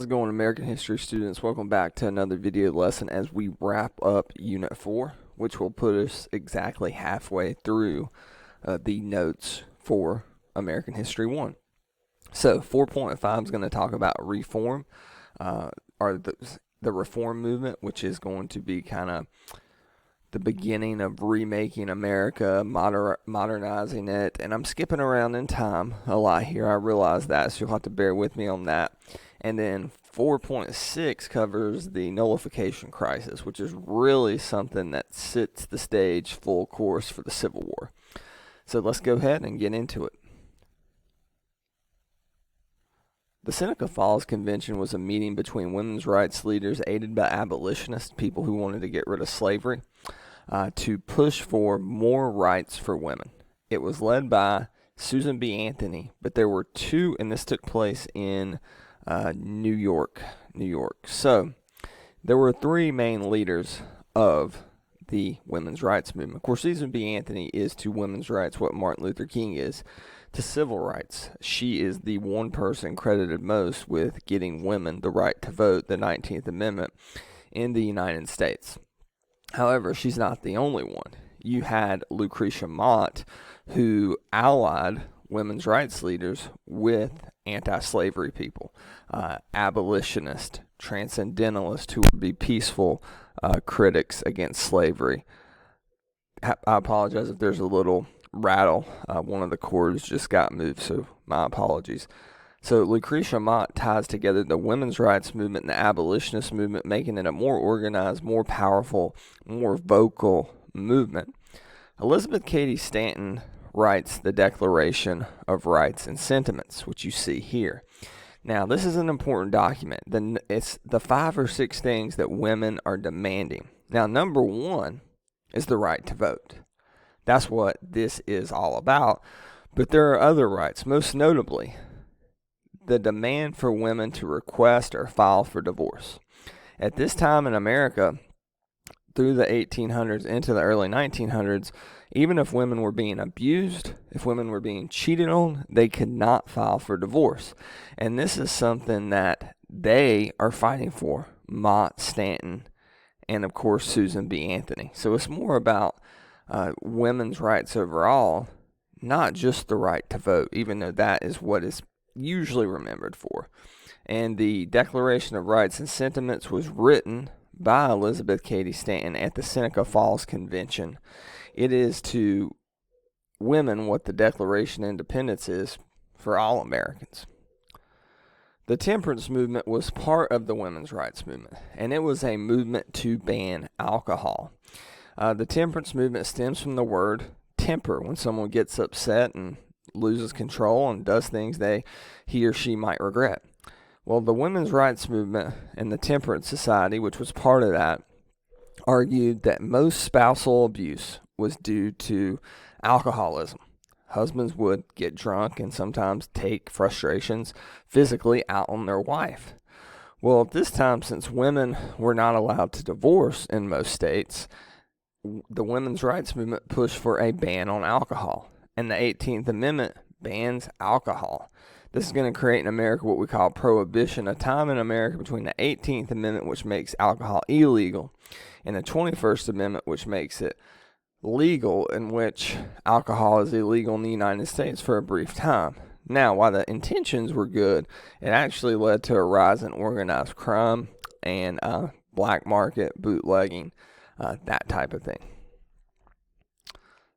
How's it going, American history students? Welcome back to another video lesson as we wrap up Unit 4, which will put us exactly halfway through the notes for American History 1. So 4.5 is going to talk about reform, or the reform movement, which is going to be kind of the beginning of remaking America, modernizing it, and I'm skipping around in time a lot here. I realize that, so you'll have to bear with me on that. And then 4.6 covers the Nullification Crisis, which is really something that sets the stage full course for the Civil War. So let's go ahead and get into it. The Seneca Falls Convention was a meeting between women's rights leaders aided by abolitionists, people who wanted to get rid of slavery, to push for more rights for women. It was led by Susan B. Anthony, but there were two, and this took place in New York. So there were three main leaders of the women's rights movement. Of course, Susan B. Anthony is to women's rights what Martin Luther King is to civil rights. She is the one person credited most with getting women the right to vote, the 19th Amendment, in the United States. However, she's not the only one. You had Lucretia Mott, who allied women's rights leaders with anti-slavery people, abolitionists, transcendentalists who would be peaceful critics against slavery. I apologize if there's a little rattle. One of the cords just got moved, so my apologies. So Lucretia Mott ties together the women's rights movement and the abolitionist movement, making it a more organized, more powerful, more vocal movement. Elizabeth Cady Stanton writes the Declaration of Rights and Sentiments, which you see here. Now, this is an important document. It's the 5 or 6 things that women are demanding. Now, number 1 is the right to vote. That's what this is all about. But there are other rights, most notably the demand for women to request or file for divorce. At this time in America, through the 1800s into the early 1900s, even if women were being abused, if women were being cheated on, they could not file for divorce. And this is something that they are fighting for, Mott, Stanton, and of course Susan B. Anthony. So it's more about women's rights overall, not just the right to vote, even though that is what is usually remembered for. And the Declaration of Rights and Sentiments was written by Elizabeth Cady Stanton at the Seneca Falls Convention. It is to women what the Declaration of Independence is for all Americans. The temperance movement was part of the women's rights movement, and it was a movement to ban alcohol. The temperance movement stems from the word temper, when someone gets upset and loses control and does things he or she might regret. Well, the women's rights movement and the Temperance Society, which was part of that, argued that most spousal abuse was due to alcoholism. Husbands would get drunk and sometimes take frustrations physically out on their wife. Well, at this time, since women were not allowed to divorce in most states, the women's rights movement pushed for a ban on alcohol. And the 18th Amendment bans alcohol. This is going to create in America what we call prohibition, a time in America between the 18th Amendment, which makes alcohol illegal, and the 21st Amendment, which makes it legal, in which alcohol is illegal in the United States for a brief time. Now, while the intentions were good, it actually led to a rise in organized crime and black market, bootlegging, that type of thing.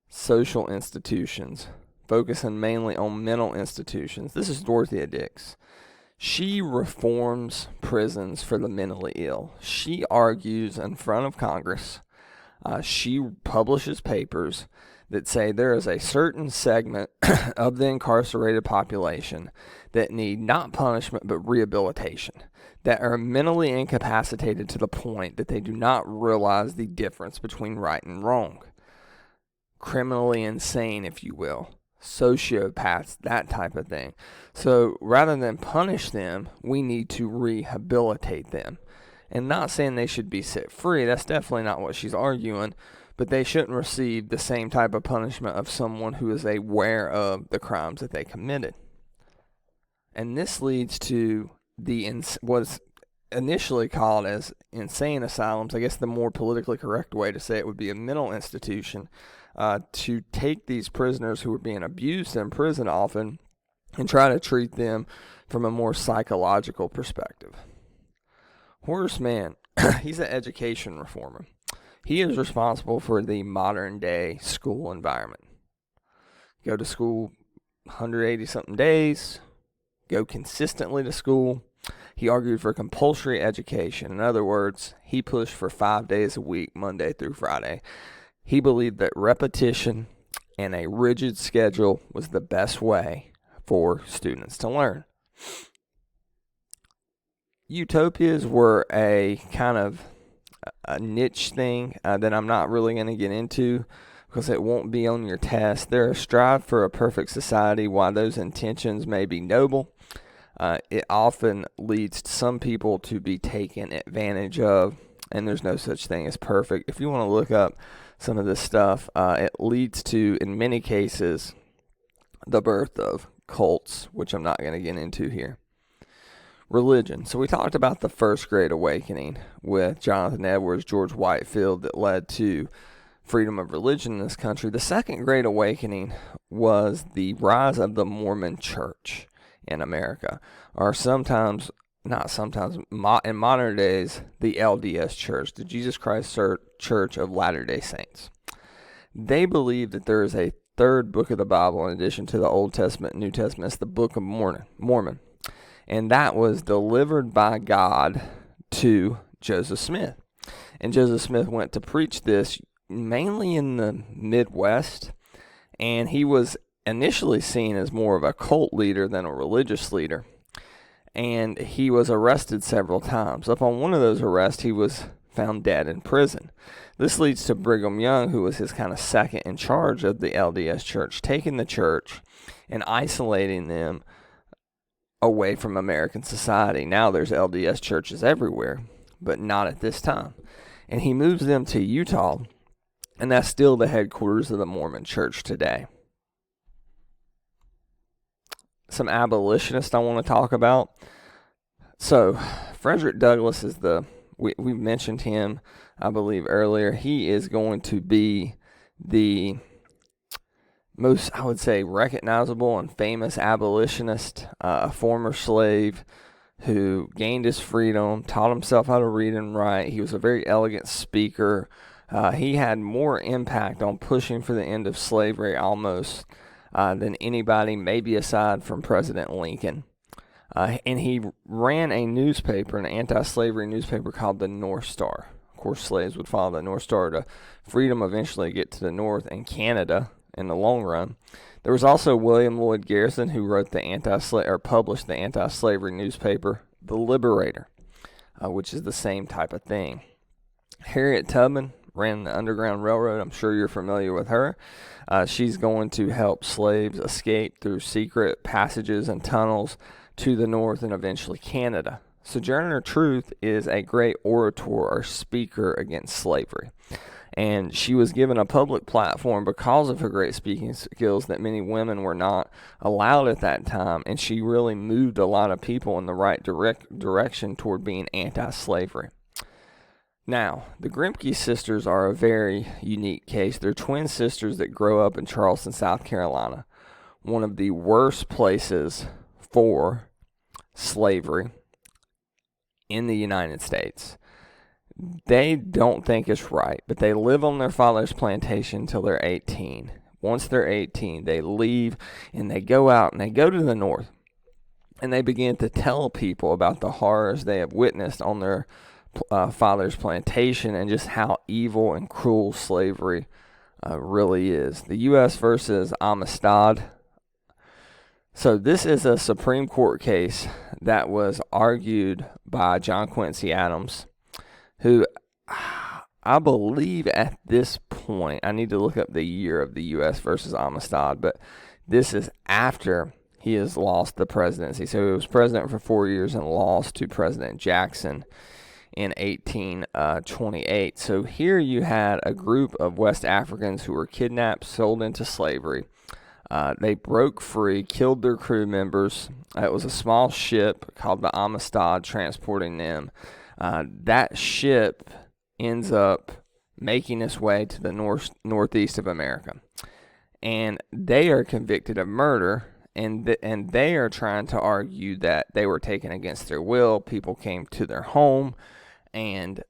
Social institutions, focusing mainly on mental institutions. This is Dorothea Dix. She reforms prisons for the mentally ill. She argues in front of Congress. She publishes papers that say there is a certain segment of the incarcerated population that need not punishment but rehabilitation, that are mentally incapacitated to the point that they do not realize the difference between right and wrong. Criminally insane, if you will, sociopaths, that type of thing. So rather than punish them, we need to rehabilitate them. And not saying they should be set free, that's definitely not what she's arguing, but they shouldn't receive the same type of punishment of someone who is aware of the crimes that they committed. And this leads to was initially called as insane asylums. I guess the more politically correct way to say it would be a mental institution, to take these prisoners who were being abused in prison often and try to treat them from a more psychological perspective. Horace Mann, he's an education reformer. He is responsible for the modern day school environment. Go to school 180 something days, go consistently to school. He argued for compulsory education. In other words, he pushed for 5 days a week, Monday through Friday. He believed that repetition and a rigid schedule was the best way for students to learn. Utopias were a kind of a niche thing that I'm not really going to get into because it won't be on your test. They're a strive for a perfect society. While those intentions may be noble, it often leads some people to be taken advantage of, and there's no such thing as perfect. If you want to look up some of this stuff, it leads to, in many cases, the birth of cults, which I'm not going to get into here. Religion. So we talked about the First Great Awakening with Jonathan Edwards, George Whitefield, that led to freedom of religion in this country. The Second Great Awakening was the rise of the Mormon Church in America, or sometimes, not sometimes, in modern days, the LDS Church, the Jesus Christ Church of Latter-day Saints. They believe that there is a third book of the Bible in addition to the Old Testament and New Testament. It's the Book of Mormon. And that was delivered by God to Joseph Smith. And Joseph Smith went to preach this mainly in the Midwest. And he was initially seen as more of a cult leader than a religious leader. And he was arrested several times. Upon one of those arrests, he was found dead in prison. This leads to Brigham Young, who was his kind of second in charge of the LDS Church, taking the church and isolating them away from American society. Now there's LDS churches everywhere, but not at this time. And he moves them to Utah, and that's still the headquarters of the Mormon Church today. Some abolitionists I want to talk about. So, Frederick Douglass is we mentioned him, I believe, earlier. He is going to be the most, I would say, recognizable and famous abolitionist, a former slave who gained his freedom, taught himself how to read and write. He was a very elegant speaker. He had more impact on pushing for the end of slavery almost than anybody, maybe aside from President Lincoln. And he ran a newspaper, an anti-slavery newspaper called the North Star. Of course, slaves would follow the North Star to freedom, eventually get to the North and Canada in the long run. There was also William Lloyd Garrison, who wrote published the anti-slavery newspaper, The Liberator, which is the same type of thing. Harriet Tubman ran the Underground Railroad. I'm sure you're familiar with her. She's going to help slaves escape through secret passages and tunnels to the North and eventually Canada. Sojourner Truth is a great orator or speaker against slavery. And she was given a public platform because of her great speaking skills that many women were not allowed at that time. And she really moved a lot of people in the right direction toward being anti-slavery. Now, the Grimke sisters are a very unique case. They're twin sisters that grow up in Charleston, South Carolina, one of the worst places for slavery in the United States. They don't think it's right, but they live on their father's plantation until they're 18. Once they're 18, they leave and they go out and they go to the North. And they begin to tell people about the horrors they have witnessed on their father's plantation and just how evil and cruel slavery really is. The U.S. versus Amistad. So this is a Supreme Court case that was argued by John Quincy Adams, who I believe at this point, I need to look up the year of the U.S. versus Amistad, but this is after he has lost the presidency. So he was president for 4 years and lost to President Jackson in 1828. So here you had a group of West Africans who were kidnapped, sold into slavery. They broke free, killed their crew members. It was a small ship called the Amistad transporting them. That ship ends up making its way to the northeast of America. And they are convicted of murder, and they are trying to argue that they were taken against their will. People came to their home and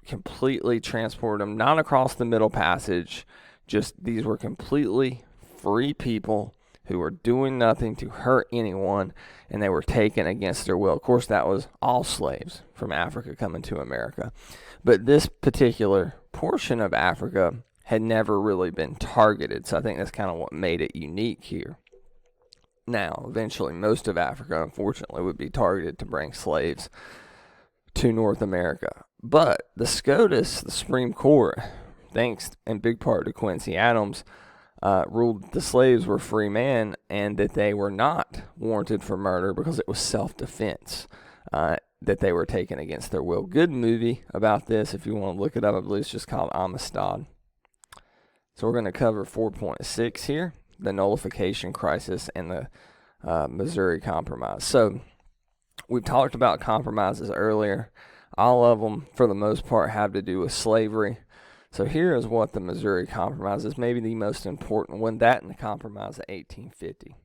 completely transported them, not across the Middle Passage. Just these were completely free people who were doing nothing to hurt anyone, and they were taken against their will. Of course, that was all slaves from Africa coming to America. But this particular portion of Africa had never really been targeted, so I think that's kind of what made it unique here. Now, eventually, most of Africa, unfortunately, would be targeted to bring slaves to North America. But the SCOTUS, the Supreme Court, thanks in big part to Quincy Adams, ruled the slaves were free men and that they were not warranted for murder because it was self-defense, that they were taken against their will. Good movie about this if you want to look it up. I believe it's just called Amistad. So we're going to cover 4.6 here, the Nullification Crisis and the Missouri Compromise. So we've talked about compromises earlier. All of them, for the most part, have to do with slavery. So here is what the Missouri Compromise is, maybe the most important one, that and the Compromise of 1850.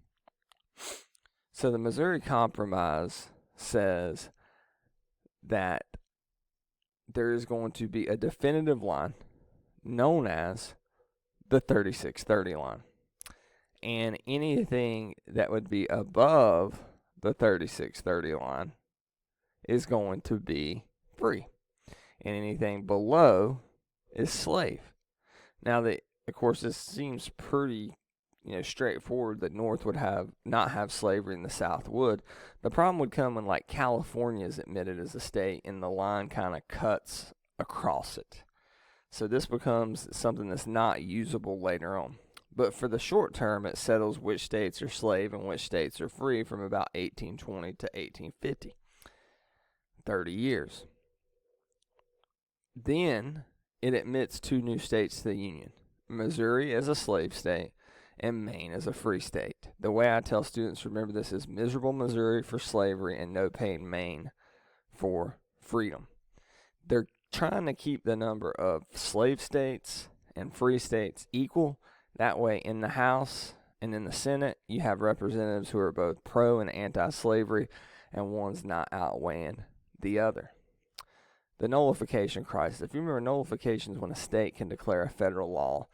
So the Missouri Compromise says that there is going to be a definitive line known as the 3630 line. And anything that would be above the 3630 line is going to be free. And anything below is slave. Now, of course, this seems pretty, straightforward. That North would not have slavery and the South would. The problem would come when, like, California is admitted as a state and the line kind of cuts across it. So this becomes something that's not usable later on. But for the short term, it settles which states are slave and which states are free from about 1820 to 1850. 30 years. Then it admits two new states to the Union, Missouri as a slave state and Maine as a free state. The way I tell students, remember this, is miserable Missouri for slavery and no pain Maine for freedom. They're trying to keep the number of slave states and free states equal. That way, in the House and in the Senate, you have representatives who are both pro and anti-slavery, and one's not outweighing the other. The Nullification Crisis. If you remember, nullification is when a state can declare a federal law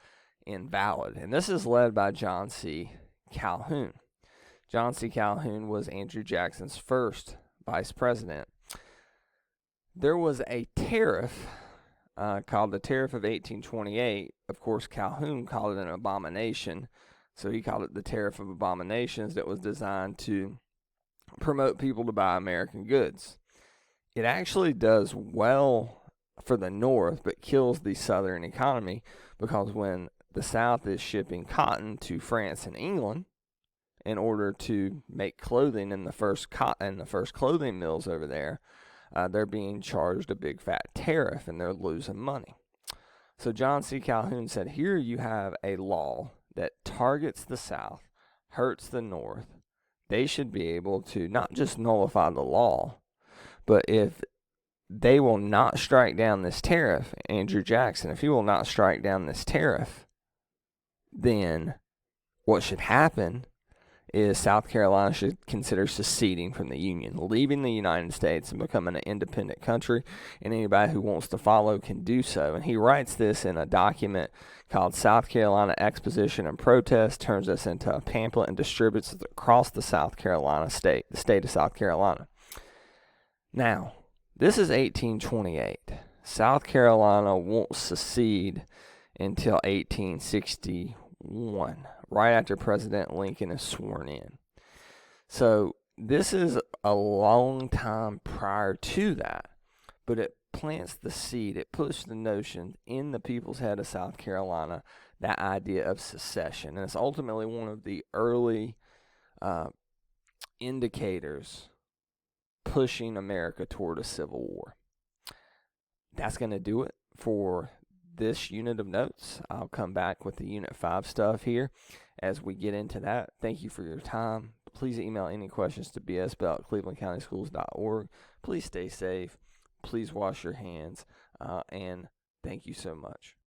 invalid. And this is led by John C. Calhoun. John C. Calhoun was Andrew Jackson's first vice president. There was a tariff called the Tariff of 1828. Of course, Calhoun called it an abomination, so he called it the Tariff of Abominations, that was designed to promote people to buy American goods. It actually does well for the North, but kills the Southern economy, because when the South is shipping cotton to France and England in order to make clothing in the first clothing mills over there, they're being charged a big fat tariff and they're losing money. So John C. Calhoun said, here you have a law that targets the South, hurts the North. They should be able to not just nullify the law, but if they will not strike down this tariff, Andrew Jackson, if he will not strike down this tariff, then what should happen is South Carolina should consider seceding from the Union, leaving the United States and becoming an independent country, and anybody who wants to follow can do so. And he writes this in a document called South Carolina Exposition and Protest, turns this into a pamphlet and distributes it across the South Carolina state, the state of South Carolina. Now, this is 1828. South Carolina won't secede until 1861. Right after President Lincoln is sworn in. So this is a long time prior to that, but it plants the seed. It puts the notion in the people's head of South Carolina, that idea of secession. And it's ultimately one of the early indicators pushing America toward a civil war. That's going to do it for this unit of notes. I'll come back with the Unit 5 stuff here as we get into that. Thank you for your time. Please email any questions to bsbell@clevelandcountyschools.org. Please stay safe. Please wash your hands. And thank you so much.